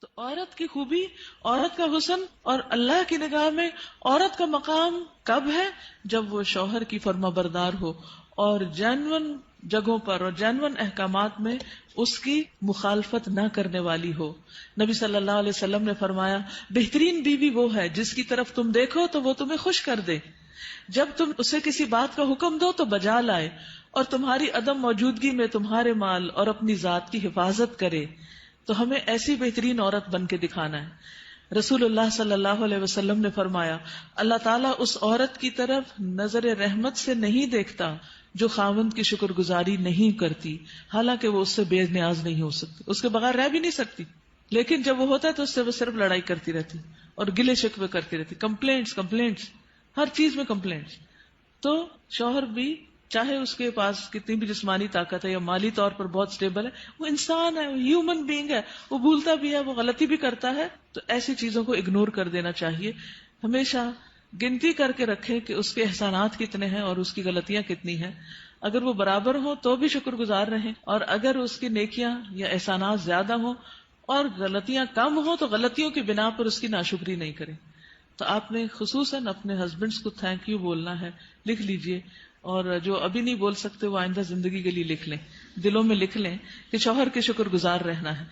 تو عورت کی خوبی، عورت کا حسن اور اللہ کی نگاہ میں عورت کا مقام کب ہے؟ جب وہ شوہر کی فرما بردار ہو اور جینون جگہوں پر اور جینون احکامات میں اس کی مخالفت نہ کرنے والی ہو۔ نبی صلی اللہ علیہ وسلم نے فرمایا، بہترین بیوی وہ ہے جس کی طرف تم دیکھو تو وہ تمہیں خوش کر دے، جب تم اسے کسی بات کا حکم دو تو بجا لائے، اور تمہاری عدم موجودگی میں تمہارے مال اور اپنی ذات کی حفاظت کرے۔ تو ہمیں ایسی بہترین عورت بن کے دکھانا ہے۔ رسول اللہ صلی اللہ علیہ وسلم نے فرمایا، اللہ تعالیٰ اس عورت کی طرف نظر رحمت سے نہیں دیکھتا جو خاوند کی شکر گزاری نہیں کرتی، حالانکہ وہ اس سے بے نیاز نہیں ہو سکتی، اس کے بغیر رہ بھی نہیں سکتی، لیکن جب وہ ہوتا ہے تو اس سے وہ صرف لڑائی کرتی رہتی اور گلے شکوے کرتی رہتی، کمپلینٹس ہر چیز میں کمپلینٹس۔ تو شوہر بھی چاہے اس کے پاس کتنی بھی جسمانی طاقت ہے یا مالی طور پر بہت سٹیبل ہے، وہ انسان ہے، وہ ہیومن بینگ ہے، وہ بھولتا بھی ہے، وہ غلطی بھی کرتا ہے، تو ایسی چیزوں کو اگنور کر دینا چاہیے۔ ہمیشہ گنتی کر کے رکھیں کہ اس کے احسانات کتنے ہیں اور اس کی غلطیاں کتنی ہیں، اگر وہ برابر ہوں تو بھی شکر گزار رہیں، اور اگر اس کی نیکیاں یا احسانات زیادہ ہوں اور غلطیاں کم ہوں تو غلطیوں کی بنا پر اس کی ناشکری نہیں کریں۔ تو آپ نے خصوصاً اپنے ہسبینڈس کو تھینک یو بولنا ہے، لکھ لیجئے، اور جو ابھی نہیں بول سکتے وہ آئندہ زندگی کے لیے لکھ لیں، دلوں میں لکھ لیں کہ شوہر کے شکر گزار رہنا ہے۔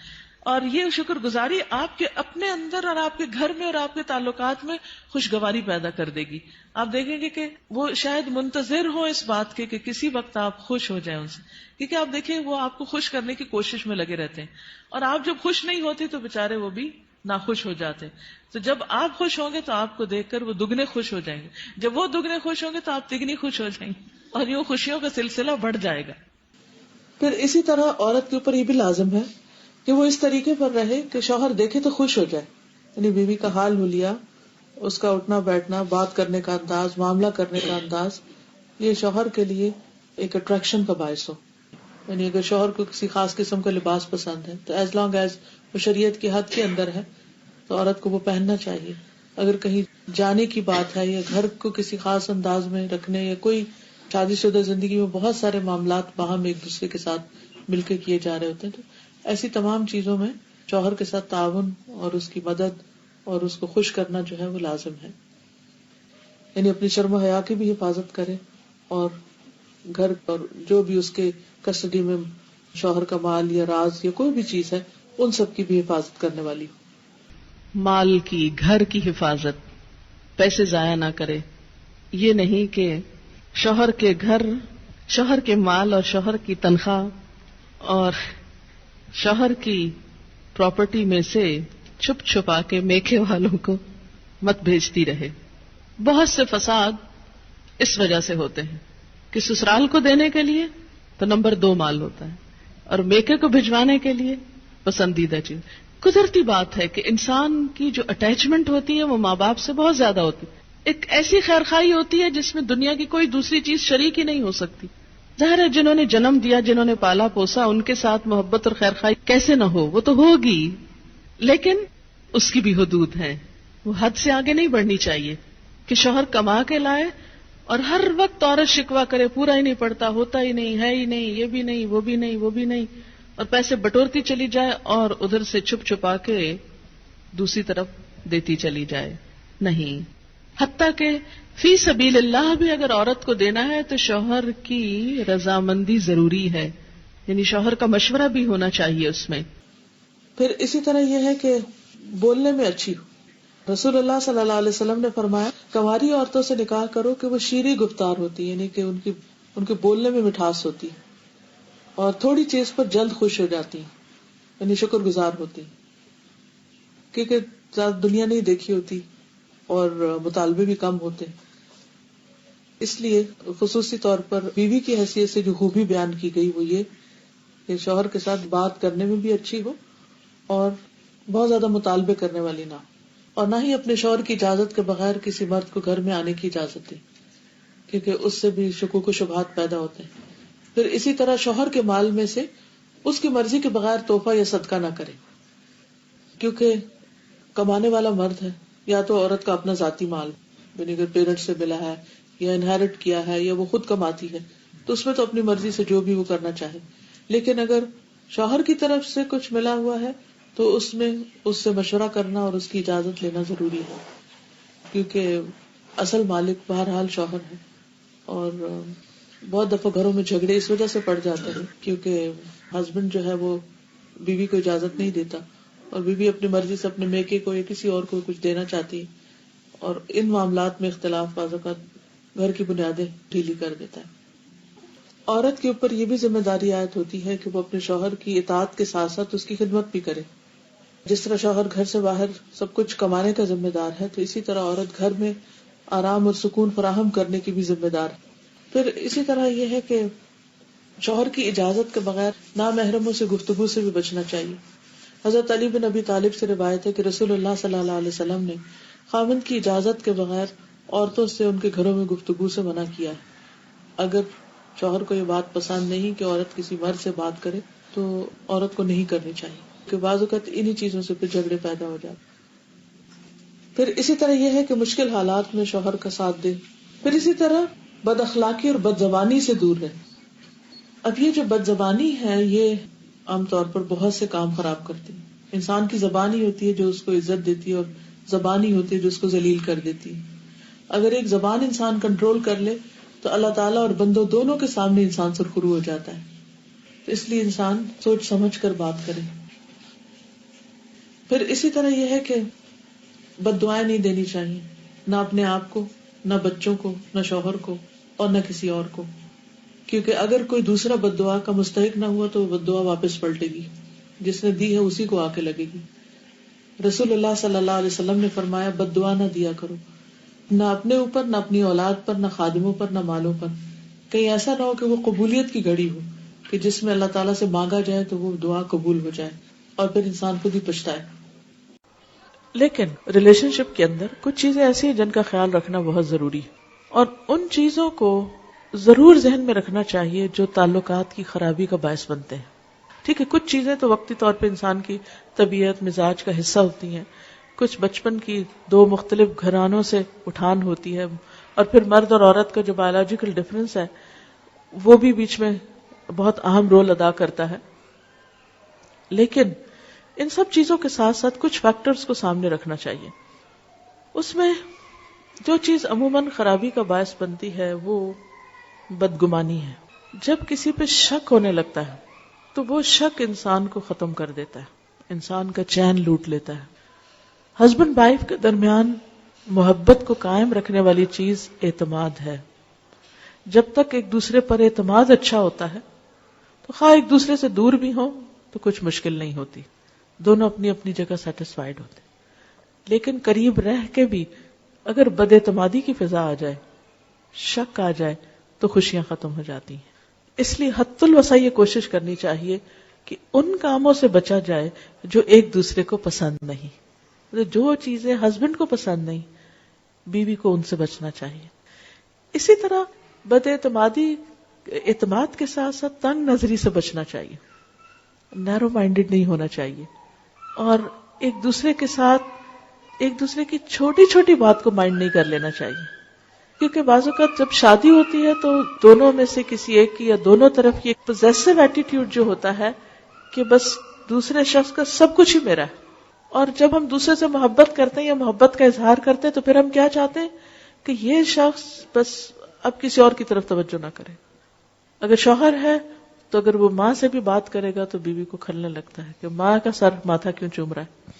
اور یہ شکر گزاری آپ کے اپنے اندر اور آپ کے گھر میں اور آپ کے تعلقات میں خوشگواری پیدا کر دے گی۔ آپ دیکھیں گے کہ وہ شاید منتظر ہوں اس بات کے کہ کسی وقت آپ خوش ہو جائیں ان سے، کیونکہ آپ دیکھیں وہ آپ کو خوش کرنے کی کوشش میں لگے رہتے ہیں، اور آپ جب خوش نہیں ہوتی تو بےچارے وہ بھی ناخوش ہو جاتے ہیں۔ تو جب آپ خوش ہوں گے تو آپ کو دیکھ کر وہ دگنے خوش ہو جائیں گے، جب وہ دگنے خوش ہوں گے تو آپ تگنی خوش ہو جائیں گے، اور یوں خوشیوں کا سلسلہ بڑھ جائے گا۔ پھر اسی طرح عورت کے اوپر یہ بھی لازم ہے کہ وہ اس طریقے پر رہے کہ شوہر دیکھے تو خوش ہو جائے، یعنی بیوی کا حال حلیہ، اس کا اٹھنا بیٹھنا، بات کرنے کا انداز، معاملہ کرنے کا انداز، یہ شوہر کے لیے ایک اٹریکشن کا باعث ہو۔ یعنی اگر شوہر کو کسی خاص قسم کا لباس پسند ہے تو ایز لانگ ایز وہ شریعت کی حد کے اندر ہے تو عورت کو وہ پہننا چاہیے۔ اگر کہیں جانے کی بات ہے یا گھر کو کسی خاص انداز میں رکھنے، یا کوئی شادی شدہ زندگی میں بہت سارے معاملات باہم ایک دوسرے کے ساتھ مل کے کیے جا رہے ہوتے ہیں، تو ایسی تمام چیزوں میں شوہر کے ساتھ تعاون اور اس کی مدد اور اس کو خوش کرنا جو ہے وہ لازم ہے۔ یعنی اپنی شرم و حیا کی بھی حفاظت کرے، اور گھر اور جو بھی اس کے کسٹڈی میں شوہر کا مال یا راز یا کوئی بھی چیز ہے ان سب کی بھی حفاظت کرنے والی ہو۔ مال کی، گھر کی حفاظت، پیسے ضائع نہ کرے۔ یہ نہیں کہ شوہر کے گھر، شوہر کے مال اور شوہر کی تنخواہ اور شوہر کی پراپرٹی میں سے چھپ چھپا کے میکے والوں کو مت بھیجتی رہے۔ بہت سے فساد اس وجہ سے ہوتے ہیں کہ سسرال کو دینے کے لیے تو نمبر 2 مال ہوتا ہے، اور میکے کو بھجوانے کے لیے پسندیدہ چیز۔ قدرتی بات ہے کہ انسان کی جو اٹیچمنٹ ہوتی ہے وہ ماں باپ سے بہت زیادہ ہوتی ہے، ایک ایسی خیرخواہی ہوتی ہے جس میں دنیا کی کوئی دوسری چیز شریک ہی نہیں ہو سکتی۔ ظاہر ہے جنہوں نے جنم دیا، جنہوں نے پالا پوسا، ان کے ساتھ محبت اور خیرخواہی کیسے نہ ہو، وہ تو ہوگی، لیکن اس کی بھی حدود ہیں، وہ حد سے آگے نہیں بڑھنی چاہیے کہ شوہر کما کے لائے اور ہر وقت عورت شکوہ کرے، پورا ہی نہیں پڑتا، ہوتا ہی نہیں، ہے ہی نہیں، یہ بھی نہیں، وہ بھی نہیں، وہ بھی نہیں، اور پیسے بٹورتی چلی جائے اور ادھر سے چھپ چھپا کے دوسری طرف دیتی چلی جائے۔ نہیں، حتیٰ کہ فی سبیل اللہ بھی اگر عورت کو دینا ہے تو شوہر کی رضامندی ضروری ہے، یعنی شوہر کا مشورہ بھی ہونا چاہیے اس میں۔ پھر اسی طرح یہ ہے کہ بولنے میں اچھی ہو۔ رسول اللہ صلی اللہ علیہ وسلم نے فرمایا، کنواری عورتوں سے نکاح کرو کہ وہ شیریں گفتار ہوتی، یعنی کہ ان کے بولنے میں مٹھاس ہوتی اور تھوڑی چیز پر جلد خوش ہو جاتی، یعنی شکر گزار ہوتی، کیونکہ زیادہ دنیا نہیں دیکھی ہوتی اور مطالبے بھی کم ہوتے۔ اس لیے خصوصی طور پر بیوی کی حیثیت سے جو خوبی بیان کی گئی وہ یہ کہ شوہر کے ساتھ بات کرنے میں بھی اچھی ہو اور بہت زیادہ مطالبے کرنے والی نہ ہو، اور نہ ہی اپنے شوہر کی اجازت کے بغیر کسی مرد کو گھر میں آنے کی اجازت دے، کیونکہ اس سے بھی شکوک و شبہات پیدا ہوتے ہیں۔ پھر اسی طرح شوہر کے مال میں سے اس کی مرضی کے بغیر تحفہ یا صدقہ نہ کرے، کیونکہ کمانے والا مرد ہے، یا تو عورت کا اپنا ذاتی مال، یعنی اگر پیرنٹ سے ملا ہے یا انہیرٹ کیا ہے یا وہ خود کماتی ہے تو اس میں تو اپنی مرضی سے جو بھی وہ کرنا چاہے، لیکن اگر شوہر کی طرف سے کچھ ملا ہوا ہے تو اس میں اس سے مشورہ کرنا اور اس کی اجازت لینا ضروری ہے، کیونکہ اصل مالک بہرحال شوہر ہے. اور بہت دفعہ گھروں میں جھگڑے اس وجہ سے پڑ جاتے ہیں کیونکہ ہسبینڈ جو ہے وہ بیوی کو اجازت نہیں دیتا، اور بیوی اپنی مرضی سے اپنے میکے کو یا کسی اور کو کچھ دینا چاہتی ہے، اور ان معاملات میں اختلاف بعض اوقات گھر کی بنیادیں ڈھیلی کر دیتا ہے. عورت کے اوپر یہ بھی ذمہ داری عائد ہوتی ہے کہ وہ اپنے شوہر کی اطاعت کے ساتھ ساتھ اس کی خدمت بھی کرے. جس طرح شوہر گھر سے باہر سب کچھ کمانے کا ذمہ دار ہے، تو اسی طرح عورت گھر میں آرام اور سکون فراہم کرنے کی بھی ذمہ دار ہے. پھر اسی طرح یہ ہے کہ شوہر کی اجازت کے بغیر نامحرموں سے گفتگو سے بھی بچنا چاہیے. حضرت علی بن ابی طالب سے روایت ہے کہ رسول اللہ صلی اللہ علیہ وسلم نے خاوند کی اجازت کے بغیر عورتوں سے ان کے گھروں میں گفتگو سے منع کیا ہے. اگر شوہر کو یہ بات پسند نہیں کہ عورت کسی مرد سے بات کرے تو عورت کو نہیں کرنی چاہیے، کہ بعض اوقات انہی چیزوں سے پھر جھگڑے پیدا ہو جاتے. پھر اسی طرح یہ ہے کہ مشکل حالات میں شوہر کا ساتھ دے. پھر اسی طرح بد اخلاقی اور بد زبانی سے دور رہے. اب یہ جو بد زبانی ہے یہ عام طور پر بہت سے کام خراب کرتی ہے. انسان کی زبان ہی ہوتی ہے جو اس کو عزت دیتی ہے، اور زبان ہی ہوتی ہے جو اس کو ذلیل کر دیتی ہے. اگر ایک زبان انسان کنٹرول کر لے تو اللہ تعالیٰ اور بندوں دونوں کے سامنے انسان سرخرو ہو جاتا ہے. تو اس لیے انسان سوچ سمجھ کر بات کرے. پھر اسی طرح یہ ہے کہ بد دعائیں نہیں دینی چاہیے، نہ اپنے آپ کو، نہ بچوں کو، نہ شوہر کو، اور نہ کسی اور کو. کیونکہ اگر کوئی دوسرا بد دعا کا مستحق نہ ہوا تو وہ بد دعا واپس پلٹے گی، جس نے دی ہے اسی کو آ کے لگے گی. رسول اللہ صلی اللہ علیہ وسلم نے فرمایا بد دعا نہ دیا کرو، نہ اپنے اوپر، نہ اپنی اولاد پر، نہ خادموں پر، نہ مالوں پر. کہیں ایسا نہ ہو کہ وہ قبولیت کی گھڑی ہو کہ جس میں اللہ تعالیٰ سے مانگا جائے تو وہ دعا قبول ہو جائے اور پھر انسان خود ہی پچھتائے. لیکن ریلیشن شپ کے اندر کچھ چیزیں ایسی ہیں جن کا خیال رکھنا بہت ضروری ہے، اور ان چیزوں کو ضرور ذہن میں رکھنا چاہیے جو تعلقات کی خرابی کا باعث بنتے ہیں. ٹھیک ہے، کچھ چیزیں تو وقتی طور پہ انسان کی طبیعت مزاج کا حصہ ہوتی ہیں، کچھ بچپن کی دو مختلف گھرانوں سے اٹھان ہوتی ہے، اور پھر مرد اور عورت کا جو بایولوجیکل ڈفرینس ہے وہ بھی بیچ میں بہت اہم رول ادا کرتا ہے. لیکن ان سب چیزوں کے ساتھ ساتھ کچھ فیکٹرز کو سامنے رکھنا چاہیے. اس میں جو چیز عموماً خرابی کا باعث بنتی ہے وہ بدگمانی ہے. جب کسی پہ شک ہونے لگتا ہے تو وہ شک انسان کو ختم کر دیتا ہے، انسان کا چین لوٹ لیتا ہے. ہسبینڈ وائف کے درمیان محبت کو قائم رکھنے والی چیز اعتماد ہے. جب تک ایک دوسرے پر اعتماد اچھا ہوتا ہے تو خواہ ایک دوسرے سے دور بھی ہوں تو کچھ مشکل نہیں ہوتی، دونوں اپنی اپنی جگہ سیٹسفائیڈ ہوتے. لیکن قریب رہ کے بھی اگر بد اعتمادی کی فضا آ جائے، شک آ جائے تو خوشیاں ختم ہو جاتی ہیں. اس لیے حد الوسع یہ کوشش کرنی چاہیے کہ ان کاموں سے بچا جائے جو ایک دوسرے کو پسند نہیں. جو چیزیں ہسبینڈ کو پسند نہیں، بیوی کو ان سے بچنا چاہیے. اسی طرح بد اعتمادی، اعتماد کے ساتھ ساتھ تنگ نظری سے بچنا چاہیے، نیرو مائنڈڈ نہیں ہونا چاہیے، اور ایک دوسرے کے ساتھ ایک دوسرے کی چھوٹی چھوٹی بات کو مائنڈ نہیں کر لینا چاہیے. کیونکہ بعض اوقات جب شادی ہوتی ہے تو دونوں میں سے کسی ایک کی یا دونوں طرف کی ایک پوزیسو ایٹیٹیوڈ جو ہوتا ہے کہ بس دوسرے شخص کا سب کچھ ہی میرا ہے. اور جب ہم دوسرے سے محبت کرتے ہیں یا محبت کا اظہار کرتے ہیں تو پھر ہم کیا چاہتے ہیں کہ یہ شخص بس اب کسی اور کی طرف توجہ نہ کرے. اگر شوہر ہے تو اگر وہ ماں سے بھی بات کرے گا تو بیوی کو کھلنے لگتا ہے کہ ماں کا سر ماتھا کیوں چوم رہا ہے.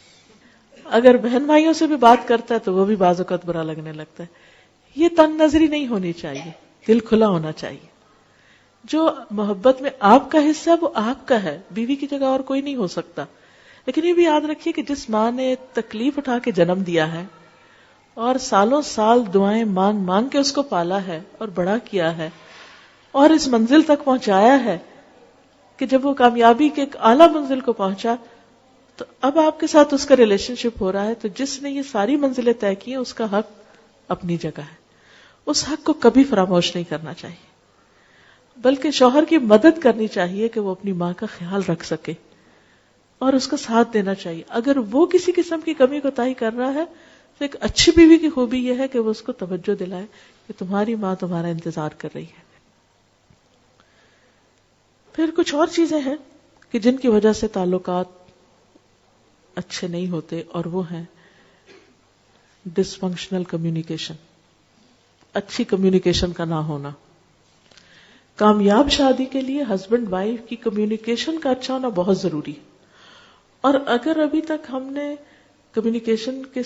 اگر بہن بھائیوں سے بھی بات کرتا ہے تو وہ بھی بعض اوقات برا لگنے لگتا ہے. یہ تنگ نظری نہیں ہونی چاہیے، دل کھلا ہونا چاہیے. جو محبت میں آپ کا حصہ ہے وہ آپ کا ہے، بیوی کی جگہ اور کوئی نہیں ہو سکتا. لیکن یہ بھی یاد رکھیے کہ جس ماں نے تکلیف اٹھا کے جنم دیا ہے اور سالوں سال دعائیں مانگ مانگ کے اس کو پالا ہے اور بڑا کیا ہے اور اس منزل تک پہنچایا ہے کہ جب وہ کامیابی کے ایک اعلیٰ منزل کو پہنچا تو اب آپ کے ساتھ اس کا ریلیشن شپ ہو رہا ہے، تو جس نے یہ ساری منزلیں طے کی ہیں اس کا حق اپنی جگہ ہے. اس حق کو کبھی فراموش نہیں کرنا چاہیے، بلکہ شوہر کی مدد کرنی چاہیے کہ وہ اپنی ماں کا خیال رکھ سکے اور اس کا ساتھ دینا چاہیے. اگر وہ کسی قسم کی کمی کوتاہی کر رہا ہے تو ایک اچھی بیوی کی خوبی یہ ہے کہ وہ اس کو توجہ دلائے کہ تمہاری ماں تمہارا انتظار کر رہی ہے. پھر کچھ اور چیزیں ہیں کہ جن کی وجہ سے تعلقات اچھے نہیں ہوتے، اور وہ ہیں ڈس فنکشنل کمیونیکیشن، اچھی کمیونیکیشن کا نہ ہونا. کامیاب شادی کے لیے ہسبینڈ وائف کی کمیونیکیشن کا اچھا ہونا بہت ضروری ہے. اور اگر ابھی تک ہم نے کمیونیکیشن کے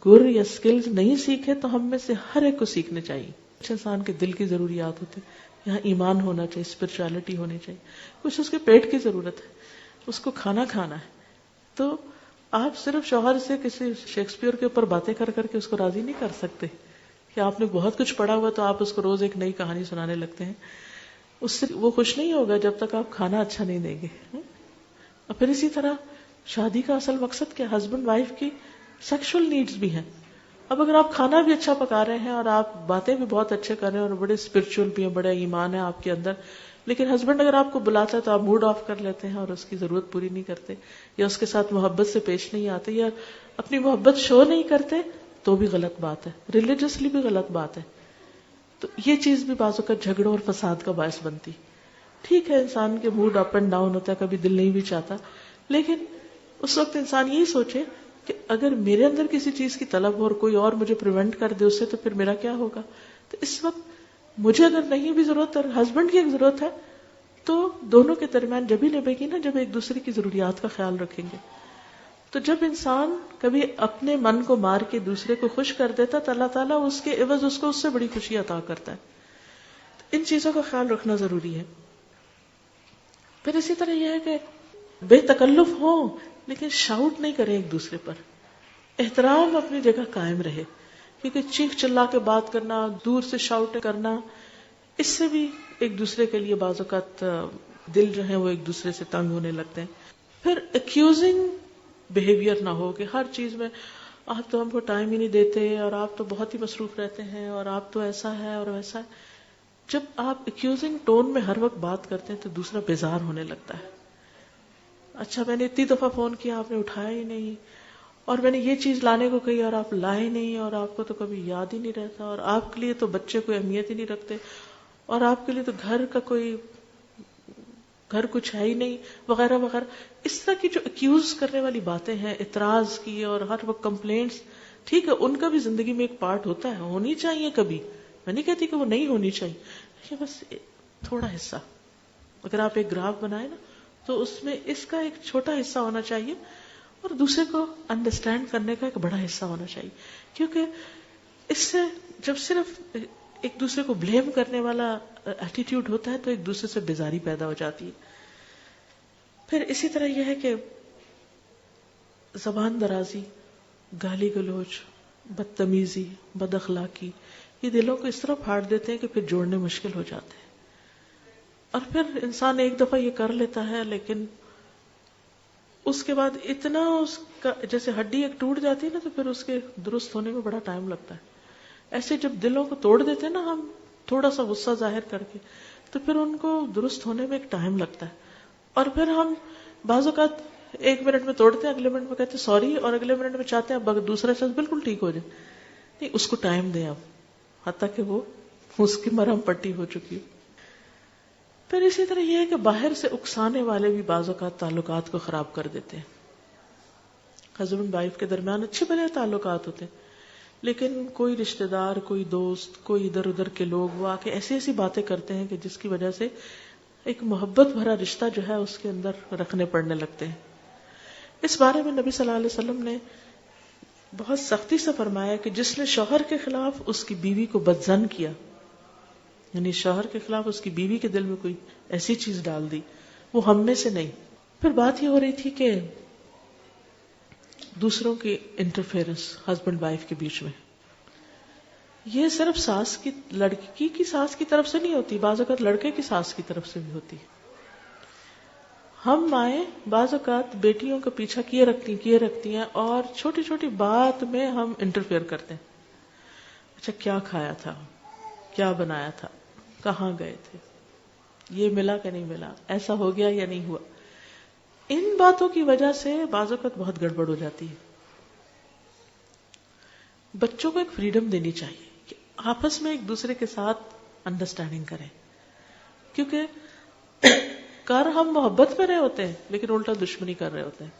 گر یا سکلز نہیں سیکھے تو ہم میں سے ہر ایک کو سیکھنے چاہیے. کچھ انسان کے دل کی ضروریات ہوتے ہیں، یہاں ایمان ہونا چاہیے، اسپرچولیٹی ہونی چاہیے. کچھ اس کے پیٹ کی ضرورت ہے، اس کو کھانا کھانا ہے. تو آپ صرف شوہر سے کسی شیکسپیئر کے اوپر باتیں کر کر کے اس کو راضی نہیں کر سکتے کہ آپ نے بہت کچھ پڑھا ہوا تو آپ اس کو روز ایک نئی کہانی سنانے لگتے ہیں. اس سے وہ خوش نہیں ہوگا جب تک آپ کھانا اچھا نہیں دیں گے. اور پھر اسی طرح شادی کا اصل مقصد کیا؟ ہسبینڈ وائف کی سیکشل نیڈز بھی ہیں. اب اگر آپ کھانا بھی اچھا پکا رہے ہیں اور آپ باتیں بھی بہت اچھے کر رہے ہیں اور بڑے اسپرچل بھی ہیں، بڑا ایمان ہے آپ کے اندر، لیکن ہسبینڈ اگر آپ کو بلاتا ہے تو آپ موڈ آف کر لیتے ہیں اور اس کی ضرورت پوری نہیں کرتے، یا اس کے ساتھ محبت سے پیش نہیں آتے، یا اپنی محبت شو نہیں کرتے، تو بھی غلط بات ہے، ریلیجسلی بھی غلط بات ہے. تو یہ چیز بھی بعض اوقات جھگڑوں اور فساد کا باعث بنتی. ٹھیک ہے، انسان کے موڈ اپ اینڈ ڈاؤن ہوتا ہے، کبھی دل نہیں بھی چاہتا، لیکن اس وقت انسان یہی سوچے کہ اگر میرے اندر کسی چیز کی طلب ہو اور کوئی اور مجھے پریونٹ کر دے اس سے، تو پھر میرا کیا ہوگا؟ تو اس وقت مجھے اگر نہیں بھی ضرورت اور ہسبینڈ کی ایک ضرورت ہے تو دونوں کے درمیان جب ہی نبھے گی نا جب ایک دوسرے کی ضروریات کا خیال رکھیں گے. تو جب انسان کبھی اپنے من کو مار کے دوسرے کو خوش کر دیتا تو اللہ تعالیٰ اس کے عوض اس کو اس سے بڑی خوشی عطا کرتا ہے. ان چیزوں کا خیال رکھنا ضروری ہے. پھر اسی طرح یہ ہے کہ بے تکلف ہو لیکن شاؤٹ نہیں کرے ایک دوسرے پر. احترام اپنی جگہ قائم رہے، کیونکہ چیخ چلا کے بات کرنا، دور سے شاؤٹ کرنا، اس سے بھی ایک دوسرے کے لیے بعض اوقات دل جو ہے وہ ایک دوسرے سے تنگ ہونے لگتے ہیں. پھر ایکیوزنگ بیہیویئر نہ ہو کہ ہر چیز میں آپ تو ہم کو ٹائم ہی نہیں دیتے اور آپ تو بہت ہی مصروف رہتے ہیں اور آپ تو ایسا ہے اور ویسا ہے. جب آپ ایکیوزنگ ٹون میں ہر وقت بات کرتے ہیں تو دوسرا بیزار ہونے لگتا ہے. اچھا میں نے اتنی دفعہ فون کیا آپ نے اٹھایا ہی نہیں، اور میں نے یہ چیز لانے کو کہی اور آپ لائے نہیں، اور آپ کو تو کبھی یاد ہی نہیں رہتا، اور آپ کے لیے تو بچے کوئی اہمیت ہی نہیں رکھتے، اور آپ کے لیے تو گھر کچھ ہے ہی نہیں، وغیرہ وغیرہ. اس طرح کی جو ایکیوز کرنے والی باتیں ہیں، اعتراض کی اور ہر وقت کمپلینٹس، ٹھیک ہے ان کا بھی زندگی میں ایک پارٹ ہوتا ہے، ہونی چاہیے کبھی، میں نہیں کہتی کہ وہ نہیں ہونی چاہیے، لیکن بس تھوڑا حصہ. اگر آپ ایک گراف بنائیں نا تو اس میں اس کا ایک چھوٹا حصہ ہونا چاہیے اور دوسرے کو انڈرسٹینڈ کرنے کا ایک بڑا حصہ ہونا چاہیے. کیونکہ اس سے جب صرف ایک دوسرے کو بلیم کرنے والا ایٹیٹیوڈ ہوتا ہے تو ایک دوسرے سے بیزاری پیدا ہو جاتی ہے. پھر اسی طرح یہ ہے کہ زبان درازی، گالی گلوچ، بدتمیزی، بد اخلاقی، یہ دلوں کو اس طرح پھاڑ دیتے ہیں کہ پھر جوڑنے مشکل ہو جاتے ہیں. اور پھر انسان ایک دفعہ یہ کر لیتا ہے لیکن اس کے بعد اتنا اس کا جیسے ہڈی ایک ٹوٹ جاتی ہے نا تو پھر اس کے درست ہونے میں بڑا ٹائم لگتا ہے. ایسے جب دلوں کو توڑ دیتے ہیں نا ہم تھوڑا سا غصہ ظاہر کر کے تو پھر ان کو درست ہونے میں ایک ٹائم لگتا ہے. اور پھر ہم بعض اوقات 1 منٹ میں توڑتے ہیں، اگلے منٹ میں کہتے ہیں سوری، اور اگلے منٹ میں چاہتے ہیں دوسرا شخص بالکل ٹھیک ہو جائے. نہیں، اس کو ٹائم دیں آپ حتیٰ کہ وہ اس کی مرہم پٹی ہو چکی ہے. پھر اسی طرح یہ ہے کہ باہر سے اکسانے والے بھی بعض اوقات تعلقات کو خراب کر دیتے ہیں. ہسبینڈ وائف کے درمیان اچھے بھلے تعلقات ہوتے ہیں لیکن کوئی رشتہ دار، کوئی دوست، کوئی ادھر ادھر کے لوگ وہ آ کے ایسی باتیں کرتے ہیں کہ جس کی وجہ سے ایک محبت بھرا رشتہ جو ہے اس کے اندر رکھنے پڑنے لگتے ہیں. اس بارے میں نبی صلی اللہ علیہ وسلم نے بہت سختی سے فرمایا کہ جس نے شوہر کے خلاف اس کی بیوی کو بدظن کیا، یعنی شوہر کے خلاف اس کی بیوی کے دل میں کوئی ایسی چیز ڈال دی، وہ ہم میں سے نہیں. پھر بات یہ ہو رہی تھی کہ دوسروں کی انٹرفیئرنس ہسبینڈ وائف کے بیچ میں، یہ صرف لڑکی کی ساس کی طرف سے نہیں ہوتی، بعض اوقات لڑکے کی ساس کی طرف سے بھی ہوتی. ہم مائیں بعض اوقات بیٹیوں کا پیچھا کیے رکھتی ہیں اور چھوٹی چھوٹی بات میں ہم انٹرفیئر کرتے ہیں. اچھا کیا کھایا تھا، کیا بنایا تھا، کہاں گئے تھے، یہ ملا کہ نہیں ملا، ایسا ہو گیا یا نہیں ہوا. ان باتوں کی وجہ سے بعض اوقات بہت گڑبڑ ہو جاتی ہے. بچوں کو ایک فریڈم دینی چاہیے کہ آپس میں ایک دوسرے کے ساتھ انڈرسٹینڈنگ کریں، کیونکہ ہم محبت میں رہے ہوتے ہیں لیکن الٹا دشمنی کر رہے ہوتے ہیں.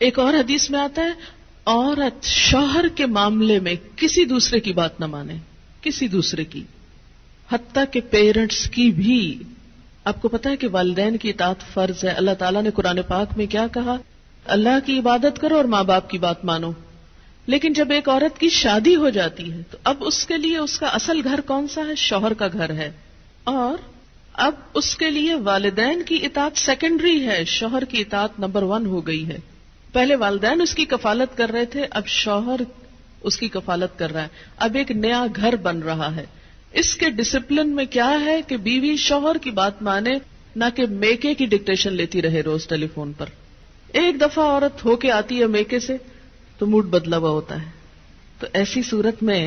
ایک اور حدیث میں آتا ہے عورت شوہر کے معاملے میں کسی دوسرے کی بات نہ مانے، کسی دوسرے کی، حتیٰ کہ پیرنٹس کی بھی. آپ کو پتا ہے کہ والدین کی اطاعت فرض ہے. اللہ تعالیٰ نے قرآن پاک میں کیا کہا؟ اللہ کی عبادت کرو اور ماں باپ کی بات مانو. لیکن جب ایک عورت کی شادی ہو جاتی ہے تو اب اس کے لیے اس کا اصل گھر کون سا ہے؟ شوہر کا گھر ہے. اور اب اس کے لیے والدین کی اطاعت سیکنڈری ہے، شوہر کی اطاعت نمبر 1 ہو گئی ہے. پہلے والدین اس کی کفالت کر رہے تھے، اب شوہر اس کی کفالت کر رہا ہے. اب ایک نیا گھر بن رہا ہے. اس کے ڈسپلن میں کیا ہے کہ بیوی شوہر کی بات مانے، نہ کہ میکے کی ڈکٹیشن لیتی رہے روز ٹیلی فون پر. ایک دفعہ عورت ہو کے آتی ہے میکے سے تو موڈ بدلا ہوا ہوتا ہے. تو ایسی صورت میں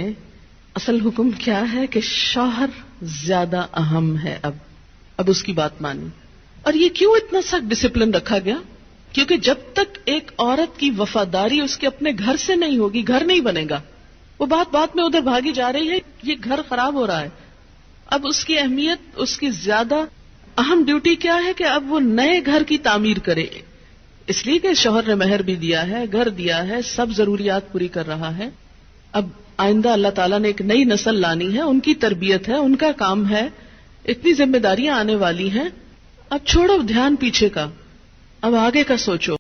اصل حکم کیا ہے کہ شوہر زیادہ اہم ہے. اب اس کی بات مانی. اور یہ کیوں اتنا سخت ڈسپلن رکھا گیا؟ کیونکہ جب تک ایک عورت کی وفاداری اس کے اپنے گھر سے نہیں ہوگی، گھر نہیں بنے گا. وہ بات میں ادھر بھاگی جا رہی ہے، یہ گھر خراب ہو رہا ہے. اب اس کی اہمیت، اس کی زیادہ اہم ڈیوٹی کیا ہے کہ اب وہ نئے گھر کی تعمیر کرے. اس لیے کہ شوہر نے مہر بھی دیا ہے، گھر دیا ہے، سب ضروریات پوری کر رہا ہے. اب آئندہ اللہ تعالیٰ نے ایک نئی نسل لانی ہے، ان کی تربیت ہے، ان کا کام ہے، اتنی ذمہ داریاں آنے والی ہیں. اب چھوڑو دھیان پیچھے کا، اب آگے کا سوچو.